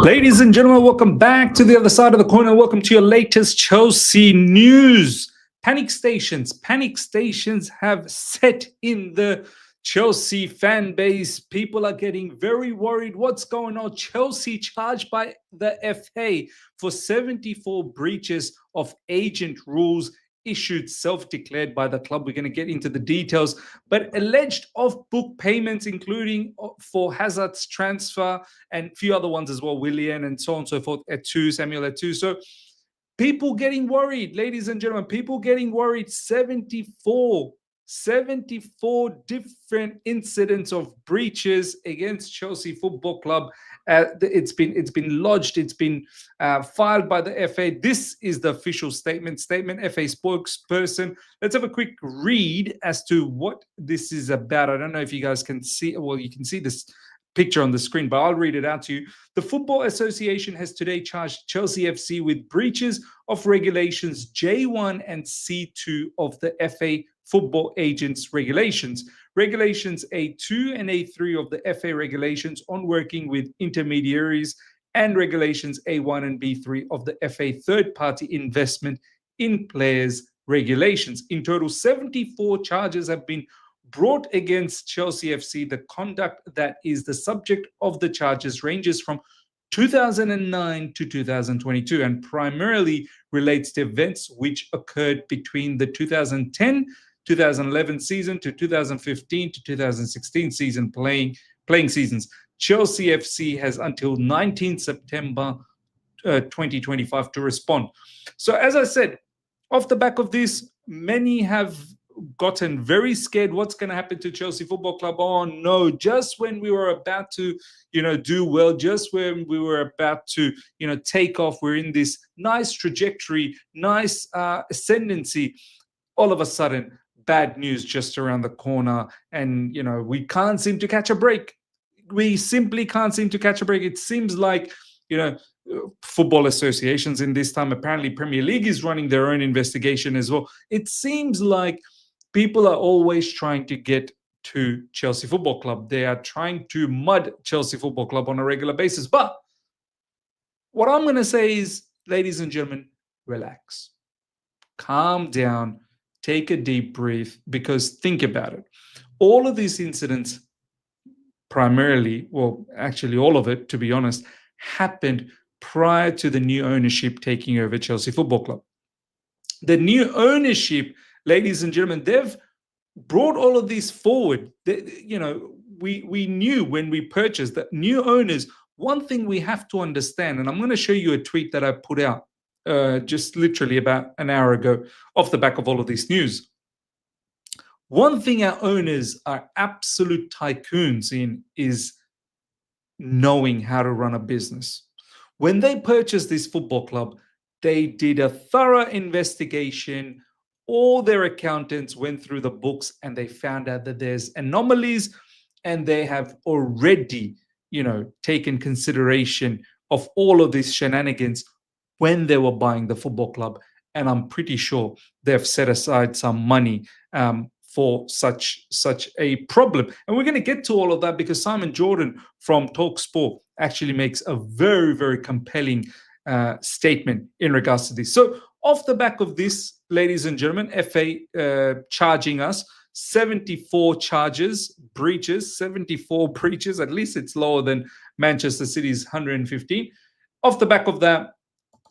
Ladies and gentlemen, welcome back to the other side of the corner. Welcome to your latest Chelsea news. Panic stations have set in the Chelsea fan base. People are getting very worried. What's going on? Chelsea charged by the FA for 74 breaches of agent rules issued, self-declared by the club. We're going to get into the details, but alleged off-book payments, including for Hazard's transfer and a few other ones as well, Willian and so on and so forth, Samuel Eto'o. So people getting worried, ladies and gentlemen, people getting worried. 74 different incidents of breaches against Chelsea Football Club. It's been lodged. It's been filed by the FA. This is the official statement. FA spokesperson. Let's have a quick read as to what this is about. I don't know if you guys can see. Well, you can see this picture on the screen, but I'll read it out to you. The Football Association has today charged Chelsea FC with breaches of regulations J1 and C2 of the FA Football Agents Regulations. Regulations A2 and A3 of the FA regulations on working with intermediaries, and regulations A1 and B3 of the FA third-party investment in players regulations. In total, 74 charges have been brought against Chelsea FC. The conduct that is the subject of the charges ranges from 2009 to 2022 and primarily relates to events which occurred between the 2010-2011 season to 2015 to 2016 season playing seasons. Chelsea FC has until 19 September 2025 to respond. So as I said, off the back of this, many have gotten very scared. What's going to happen to Chelsea Football Club? Oh no, just when we were about to, do well, just when we were about to, take off, we're in this nice trajectory, nice ascendancy. All of a sudden, bad news just around the corner. And, we can't seem to catch a break. We simply can't seem to catch a break. It seems like, football associations in this time, apparently Premier League is running their own investigation as well. It seems like people are always trying to get to Chelsea Football Club. They are trying to mud Chelsea Football Club on a regular basis. But what I'm going to say is, ladies and gentlemen, relax. Calm down. Take a deep breath, because think about it. All of these incidents primarily, well, actually all of it, to be honest, happened prior to the new ownership taking over Chelsea Football Club. The new ownership, ladies and gentlemen, they've brought all of these forward. We knew when we purchased that new owners. One thing we have to understand, and I'm going to show you a tweet that I put out just literally about an hour ago off the back of all of this news. One thing our owners are absolute tycoons in is knowing how to run a business. When they purchased this football club, they did a thorough investigation. All their accountants went through the books and they found out that there's anomalies, and they have already, taken consideration of all of these shenanigans when they were buying the football club. And I'm pretty sure they've set aside some money for such a problem. And we're going to get to all of that because Simon Jordan from TalkSport actually makes a very, very compelling statement in regards to this. So off the back of this, ladies and gentlemen, FA charging us 74 breaches, at least it's lower than Manchester City's 115. Off the back of that,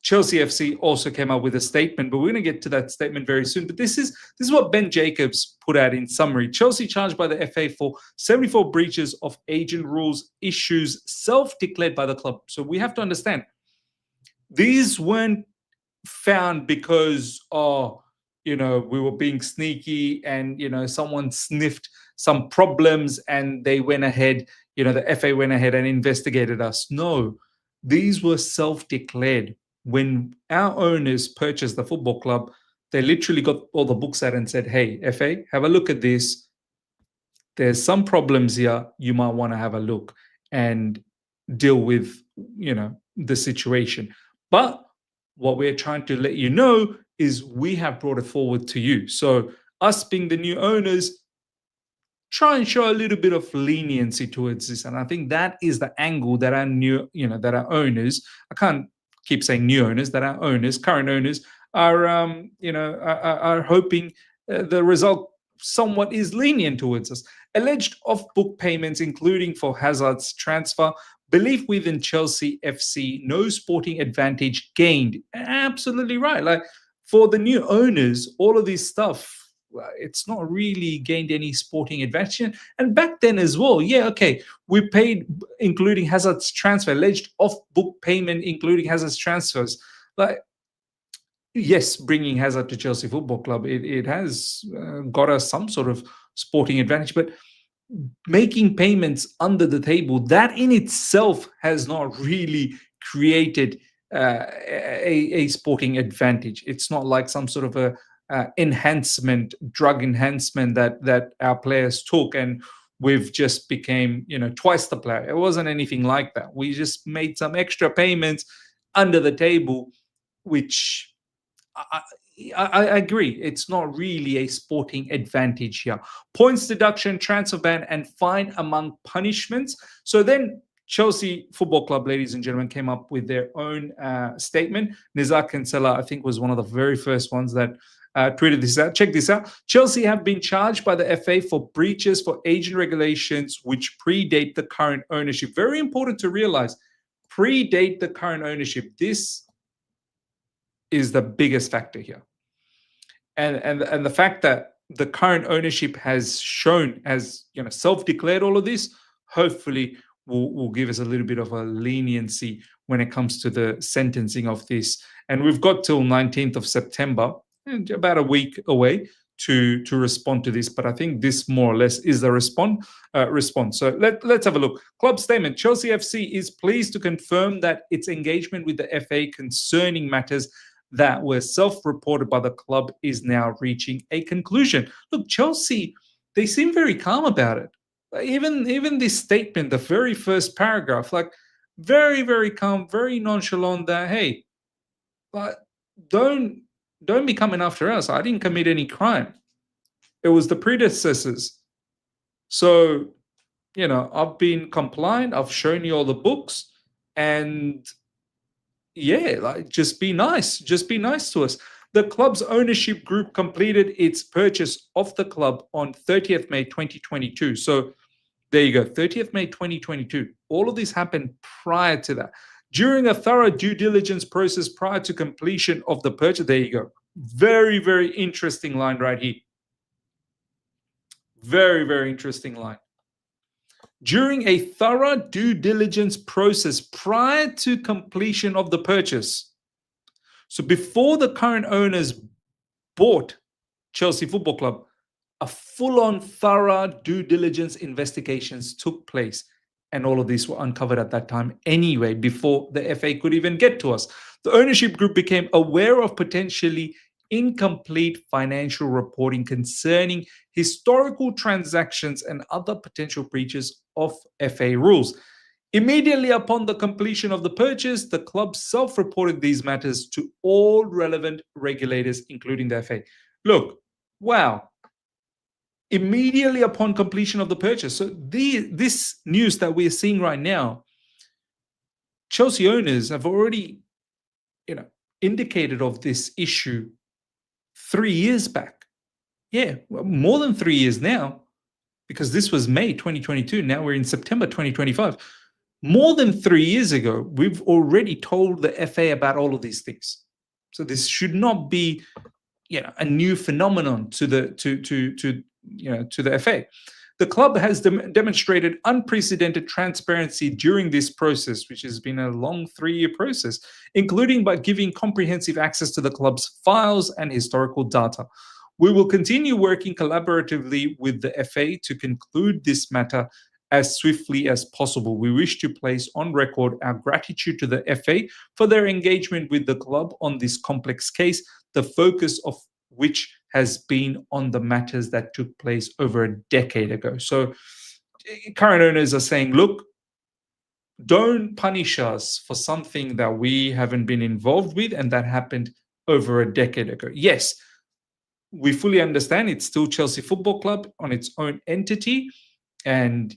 Chelsea FC also came out with a statement, but we're going to get to that statement very soon. But this is what Ben Jacobs put out in summary. Chelsea charged by the FA for 74 breaches of agent rules issues self-declared by the club. So we have to understand, these weren't found because, we were being sneaky and, someone sniffed some problems and they went ahead, the FA went ahead and investigated us. No, these were self-declared. When our owners purchased the football club, they literally got all the books out and said, hey, FA, have a look at this. There's some problems here. You might want to have a look and deal with, the situation. But what we're trying to let you know is we have brought it forward to you. So us being the new owners, try and show a little bit of leniency towards this. And I think that is the angle that our new, that our owners, I can't keep saying new owners, that our owners, current owners, are, are hoping the result somewhat is lenient towards us. Alleged off-book payments, including for Hazard's transfer, belief within Chelsea FC, no sporting advantage gained. Absolutely right. Like for the new owners, all of this stuff, it's not really gained any sporting advantage. And back then as well, yeah, okay, we paid, including Hazard's transfer, alleged off-book payment, including Hazard's transfers. Like, yes, bringing Hazard to Chelsea Football Club, it has got us some sort of sporting advantage, but making payments under the table, that in itself has not really created a sporting advantage. It's not like some sort of a drug enhancement that our players took, and we've just became twice the player. It wasn't anything like that. We just made some extra payments under the table, which I agree. It's not really a sporting advantage here. Points deduction, transfer ban, and fine among punishments. So then Chelsea Football Club, ladies and gentlemen, came up with their own statement. Nizar Kinsella, I think, was one of the very first ones that tweeted this out. Check this out. Chelsea have been charged by the FA for breaches for agent regulations which predate the current ownership. Very important to realize. Predate the current ownership. This is the biggest factor here, and the fact that the current ownership has self-declared all of this, hopefully will give us a little bit of a leniency when it comes to the sentencing of this. And we've got till 19th of September, about a week away, to respond to this. But I think this more or less is the response. So let's have a look. Club statement. Chelsea FC is pleased to confirm that its engagement with the FA concerning matters that were self-reported by the club is now reaching a conclusion. Look, Chelsea, they seem very calm about it. Even this statement, the very first paragraph, like very, very calm, very nonchalant that, hey, don't be coming after us. I didn't commit any crime. It was the predecessors. So, I've been compliant. I've shown you all the books, and yeah, like just be nice. Just be nice to us. The club's ownership group completed its purchase of the club on 30th May 2022. So there you go, 30th May 2022. All of this happened prior to that. During a thorough due diligence process prior to completion of the purchase. There you go. Very, very interesting line right here. Very, very interesting line. During a thorough due diligence process prior to completion of the purchase. So before the current owners bought Chelsea Football Club, a full-on thorough due diligence investigations took place. And all of these were uncovered at that time anyway, before the FA could even get to us. The ownership group became aware of potentially incomplete financial reporting concerning historical transactions and other potential breaches of FA rules. Immediately upon the completion of the purchase, the club self-reported these matters to all relevant regulators, including the FA. Look, wow. Immediately upon completion of the purchase. So this news that we're seeing right now, Chelsea owners have already, indicated of this issue 3 years back. Yeah, more than 3 years now, because this was May 2022. Now we're in September 2025. More than 3 years ago, we've already told the FA about all of these things. So this should not be, a new phenomenon to the FA. The club has demonstrated unprecedented transparency during this process, which has been a long 3-year process, including by giving comprehensive access to the club's files and historical data. We will continue working collaboratively with the FA to conclude this matter as swiftly as possible. We wish to place on record our gratitude to the FA for their engagement with the club on this complex case, the focus of which has been on the matters that took place over a decade ago. So current owners are saying, look, don't punish us for something that we haven't been involved with and that happened over a decade ago. Yes, we fully understand it's still Chelsea Football Club on its own entity, and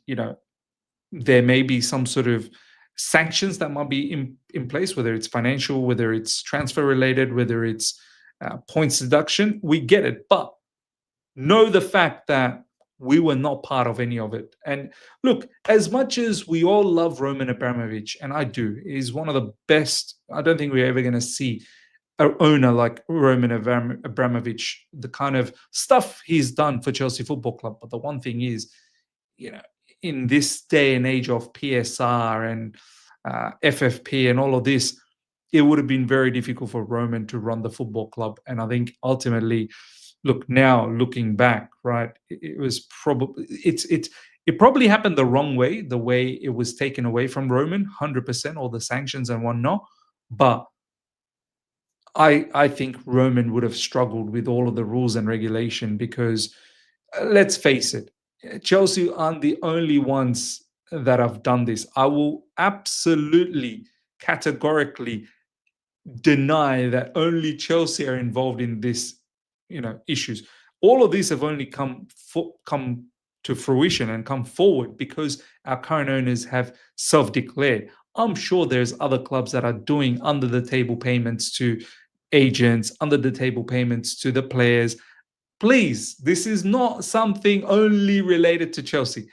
there may be some sort of sanctions that might be in place, whether it's financial, whether it's transfer related, whether it's points deduction. We get it, but know the fact that we were not part of any of it. And look, as much as we all love Roman Abramovich, and I do, he's one of the best. I don't think we're ever going to see an owner like Roman Abramovich, the kind of stuff he's done for Chelsea Football Club. But the one thing is, you know, in this day and age of PSR and FFP and all of this, it would have been very difficult for Roman to run the football club. And I think ultimately, look, now looking back, right, it was probably it probably happened the wrong way, the way it was taken away from Roman, 100%, all the sanctions and whatnot. But I think Roman would have struggled with all of the rules and regulation because let's face it, Chelsea aren't the only ones that have done this. I will absolutely categorically deny that only Chelsea are involved in this, issues. All of these have only come to fruition and come forward because our current owners have self-declared. I'm sure there's other clubs that are doing under the table payments to agents, under the table payments to the players. Please, this is not something only related to Chelsea.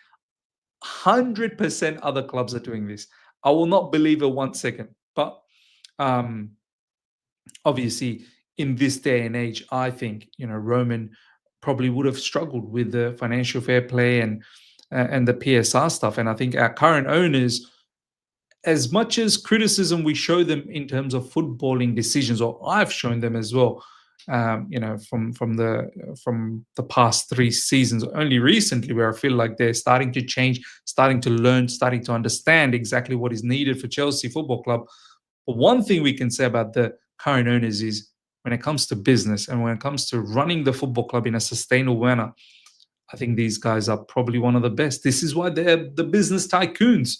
100% other clubs are doing this. I will not believe it 1 second. But obviously, in this day and age, I think Roman probably would have struggled with the financial fair play and the PSR stuff. And I think our current owners, as much as criticism we show them in terms of footballing decisions, or I've shown them as well, from the past 3 seasons, only recently where I feel like they're starting to change, starting to learn, starting to understand exactly what is needed for Chelsea Football Club. But one thing we can say about the current owners is when it comes to business and when it comes to running the football club in a sustainable manner, I think these guys are probably one of the best. This is why they're the business tycoons.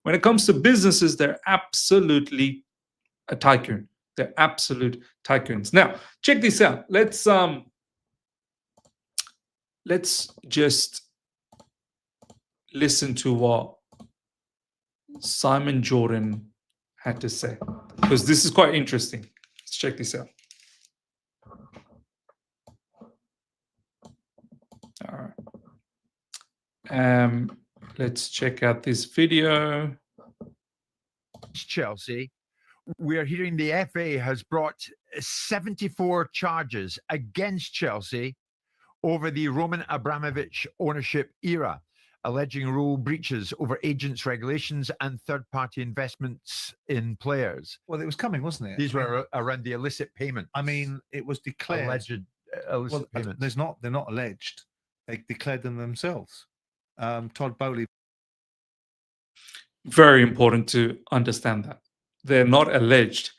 When it comes to businesses, they're absolutely a tycoon. They're absolute tycoons. Now, check this out. Let's just listen to what Simon Jordan had to say, because this is quite interesting. Let's check this out. All right. Let's check out this video. Chelsea, we are hearing the FA has brought 74 charges against Chelsea over the Roman Abramovich ownership era, alleging rule breaches over agents' regulations and third-party investments in players. Well, it was coming, wasn't it? These were around the illicit payment. I mean, it was declared. Alleged illicit payments. They're not alleged. They declared them themselves. Todd Bowley. Very important to understand that. They're not alleged.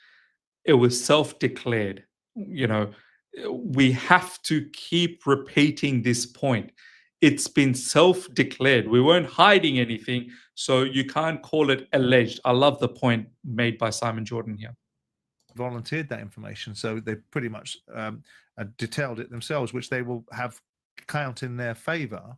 It was self-declared. We have to keep repeating this point. It's been self-declared. We weren't hiding anything, so you can't call it alleged. I love the point made by Simon Jordan here. Volunteered that information, so they pretty much detailed it themselves, which they will have count in their favour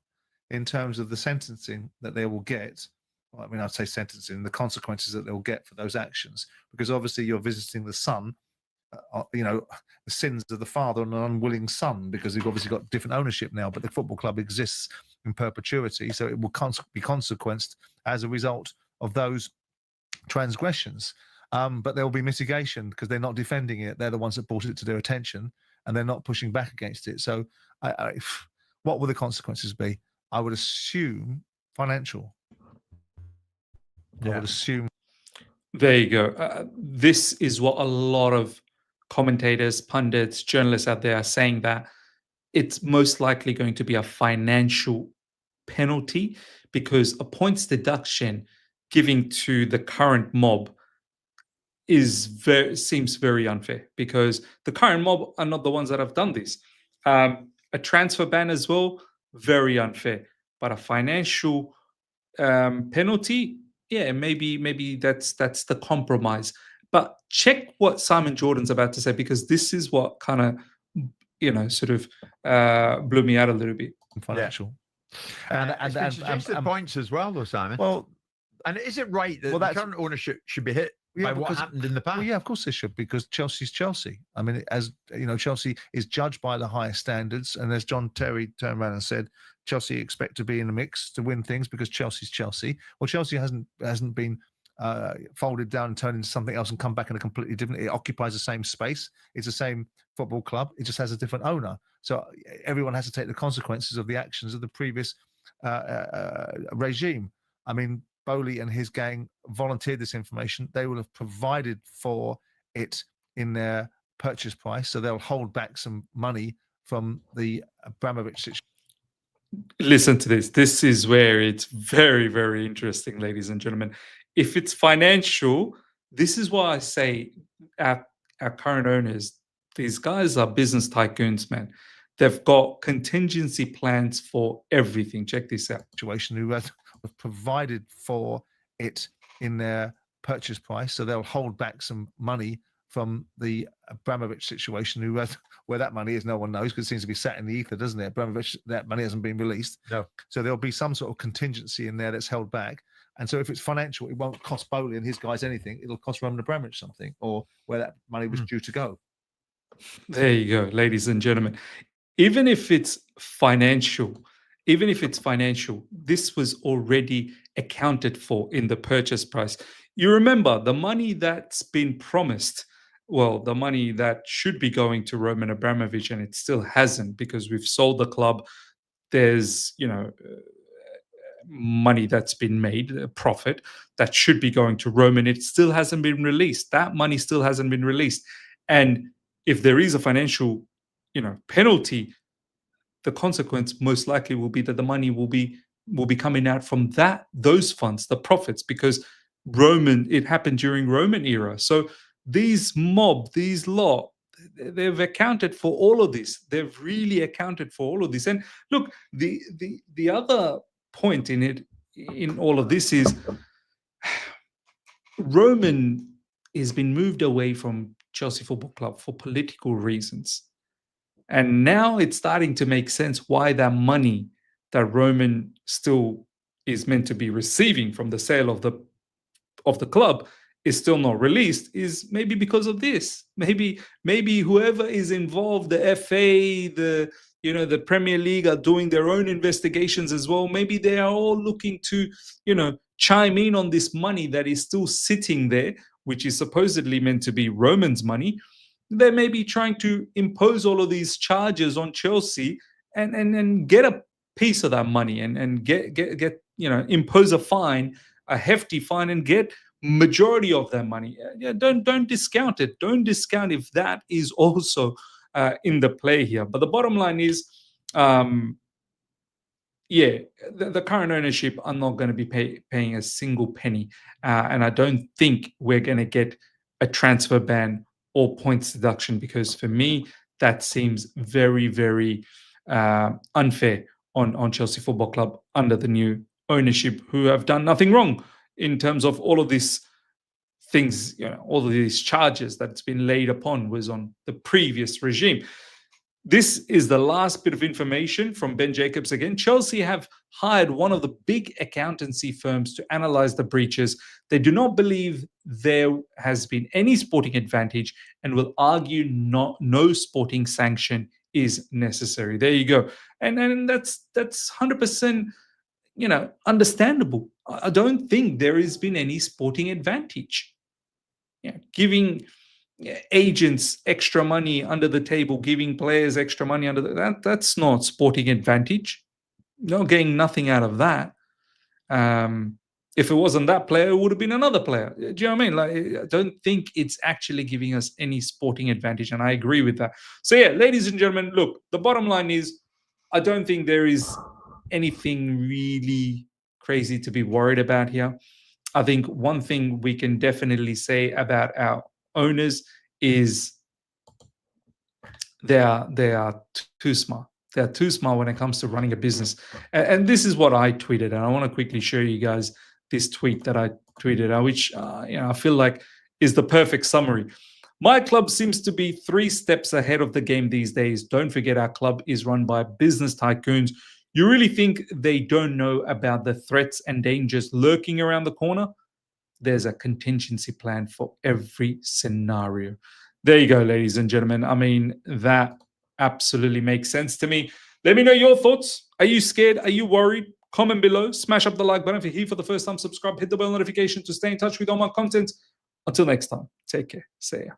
in terms of the sentencing that they will get. Well, I mean, I'd say sentencing, the consequences that they'll get for those actions, because obviously you're visiting the son, the sins of the father on an unwilling son, because they've obviously got different ownership now, but the football club exists in perpetuity, so it will be consequenced as a result of those transgressions. But there will be mitigation because they're not defending it. They're the ones that brought it to their attention, and they're not pushing back against it. So what will the consequences be? I would assume financial. Yeah. I would assume. There you go. This is what a lot of commentators, pundits, journalists out there are saying, that it's most likely going to be a financial penalty because a points deduction giving to the current mob seems very unfair, because the current mob are not the ones that have done this. A transfer ban as well, very unfair. But a financial penalty, yeah, maybe that's the compromise. But check what Simon Jordan's about to say, because this is what kind of sort of blew me out a little bit. Financial. And it's been suggested points as well, though, Simon. Well, and is it right that the current ownership should be hit by what happened in the past? Well, yeah, of course they should, because Chelsea's Chelsea. I mean, as you know, Chelsea is judged by the highest standards, and as John Terry turned around and said, Chelsea expect to be in the mix to win things because Chelsea's Chelsea. Well, Chelsea hasn't been folded down and turned into something else and come back in a completely different. It occupies the same space. It's the same football club. It just has a different owner. So everyone has to take the consequences of the actions of the previous regime. I mean, Bowley and his gang volunteered this information. They will have provided for it in their purchase price, so they'll hold back some money from the Abramovich situation. Listen to this. This is where it's very, very interesting, ladies and gentlemen. If it's financial, this is why I say our current owners, these guys are business tycoons, man. They've got contingency plans for everything. Check this out. Situation who have provided for it in their purchase price, so they'll hold back some money from the Abramovich situation, where that money is, no one knows, because it seems to be sat in the ether, doesn't it? Abramovich, that money hasn't been released. No. So there'll be some sort of contingency in there that's held back. And so if it's financial, it won't cost Bowley and his guys anything. It'll cost Roman Abramovich something, or where that money was due to go. There you go, ladies and gentlemen. Even if it's financial, this was already accounted for in the purchase price. You remember the money that's been promised, well, the money that should be going to Roman Abramovich, and it still hasn't, because we've sold the club. There's, money that's been made, a profit that should be going to Roman. It still hasn't been released. That money still hasn't been released. And if there is a financial, penalty, the consequence most likely will be that the money will be coming out from those funds, the profits, because it happened during Roman era. So these lot, they've accounted for all of this. They've really accounted for all of this. And look, the other point in all of this is Roman has been moved away from Chelsea Football Club for political reasons. And now it's starting to make sense why that money that Roman still is meant to be receiving from the sale of the club is still not released, is maybe because of this. Maybe whoever is involved, the FA, the Premier League, are doing their own investigations as well. Maybe they are all looking to, chime in on this money that is still sitting there, which is supposedly meant to be Roman's money. They may be trying to impose all of these charges on Chelsea and get a piece of that money and get impose a fine, a hefty fine, and get majority of that money. Don't discount it. Don't discount if that is also in the play here. But the bottom line is, the current ownership are not going to be paying a single penny, and I don't think we're going to get a transfer ban or points deduction, because for me that seems very, very unfair on Chelsea Football Club under the new ownership, who have done nothing wrong in terms of all of these things. All of these charges that's been laid upon was on the previous regime. This is the last bit of information from Ben Jacobs again. Chelsea have hired one of the big accountancy firms to analyze the breaches. They do not believe there has been any sporting advantage and will argue no sporting sanction is necessary. There you go. And that's 100%, understandable. I don't think there has been any sporting advantage. Giving agents extra money under the table, giving players extra money that's not sporting advantage. Not getting nothing out of that. If it wasn't that player, it would have been another player. Do you know what I mean? Like, I don't think it's actually giving us any sporting advantage, and I agree with that. So ladies and gentlemen, look, the bottom line is, I don't think there is anything really crazy to be worried about here. I think one thing we can definitely say about our owners is they are too smart. They're too smart when it comes to running a business. And this is what I tweeted, and I want to quickly show you guys this tweet that I tweeted, which I feel like is the perfect summary. My club seems to be 3 steps ahead of the game these days. Don't forget our club is run by business tycoons. You really think they don't know about the threats and dangers lurking around the corner? There's a contingency plan for every scenario. There you go, ladies and gentlemen. I mean, that absolutely makes sense to me. Let me know your thoughts. Are you scared? Are you worried? Comment below. Smash up the like button. If you're here for the first time, subscribe. Hit the bell notification to stay in touch with all my content. Until next time, take care. See ya.